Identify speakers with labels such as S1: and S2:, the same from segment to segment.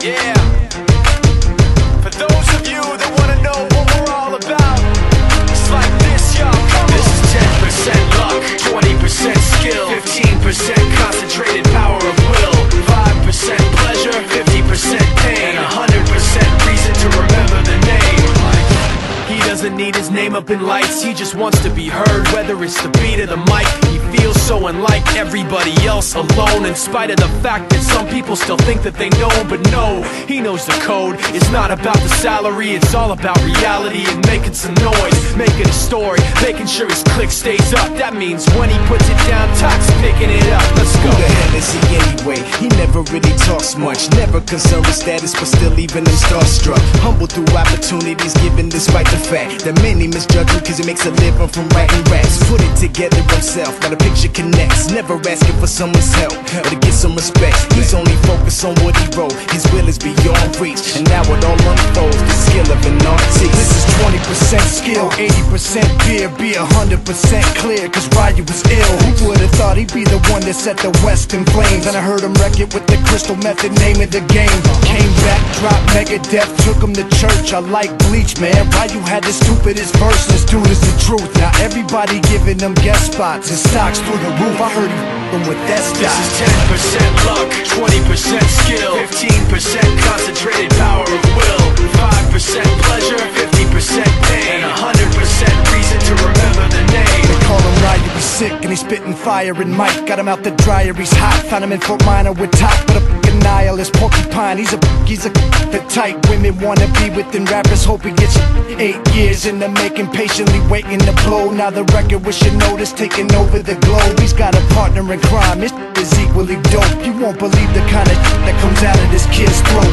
S1: Yeah. For those of you that wanna know what we're all about, it's like this, y'all. This is 10% luck, 20% skill, 15% concentrated power of will, 5% pleasure, 50% pain, and 100% reason to remember the name. He doesn't need his name up in lights, he just wants to be heard, whether it's the beat of the mic. He feels so unlike everybody else, alone, in spite of the fact that some people still think that they know. But no, he knows the code. It's not about the salary, it's all about reality and making some noise, making a story, making sure his click stays up. That means when he puts it down, Tox picking it up. Let's go.
S2: Who the hell is he anyway? He never really talks much, never concerned with status, but still leaving him starstruck. Humble through opportunities given despite the fact that many misjudge him cause he makes a living from writing raps. Put it together himself, got a picture connects, never asking for someone's help or to get some respect. He's only focused on what he wrote, his will is beyond reach, and now it all unfolds, the skill of an artist.
S3: This is 20% skill, 80% beer, be 100% clear, cause Ryu was ill. Who would've thought he'd be the one that set the West in flames? And I heard him wreck it with the Crystal Method, name of the game. Came back, dropped Megadeth, took him to church. I like Bleach, man. Ryu had the stupidest verse, this dude is the truth. Now everybody giving them guest spots and stocks through the roof. I heard he f***ing with that stock.
S1: This is 10% luck, 20% skill, 15% concentrated power of will, 5% pleasure, 50% pain, and 100% reason to remember the name.
S3: They call him Ryu, he's sick and he's spitting fire. And Mike got him out the dryer, he's hot. Found him in Fort Minor with top, but a f***ing nihilist porcupine. He's a the type women wanna be within rappers. Hope he gets 8 years in the making, patiently waiting to blow. Now the record with your notice taking over the globe. He's got a partner in crime, his is equally dope. You won't believe the kind of that comes out of this kid's throat.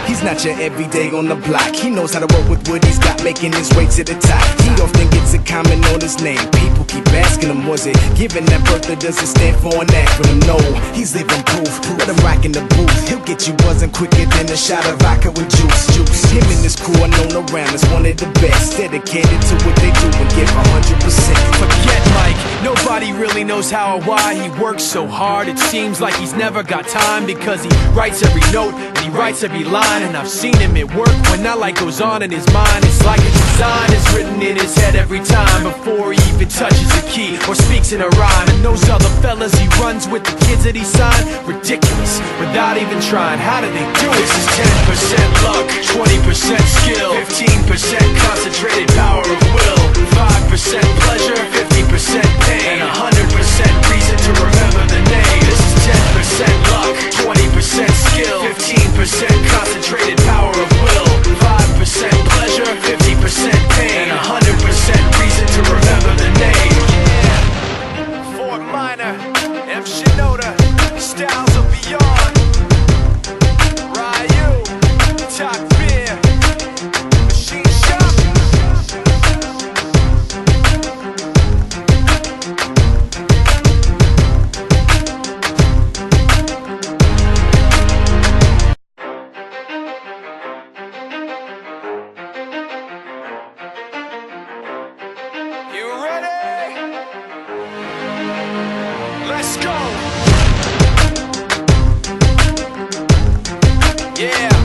S2: He's not your everyday on the block. He knows how to work with what he's got, making his way to the top. He often gets a comment on his name. People keep asking him, was it given that birth that doesn't stand for an acronym? No, he's living proof. Let him rock in the booth. He'll get you buzzing quicker than a shot of vodka with juice. Him and his crew are known around as one of the best, dedicated to what they do and give 100%.
S1: Forget Mike, nobody really knows how or why he works so hard. It seems like he's never got time, because he writes every note and he writes every line. And I've seen him at work when that light goes on in his mind. It's like a design is written in his head every time, before he even touches a key or speaks in a rhyme. And those other fellas he runs with, the kids that he signed, ridiculous, without even trying. How do they do it? This is 10% luck, 20% skill, 15% concentrated power of will, 5% pleasure, 50% pain, and 100% reason to remember the name. This is 10% luck, 20% skill, 15% concentrated power of will, 5% pleasure, 50% pain, and 100% reason to remember the name. Yeah. Fort Minor, M. Shinoda, Styles of Beyond, Ryu, Talk Beer, Machine Shop. You ready? Let's go. Yeah.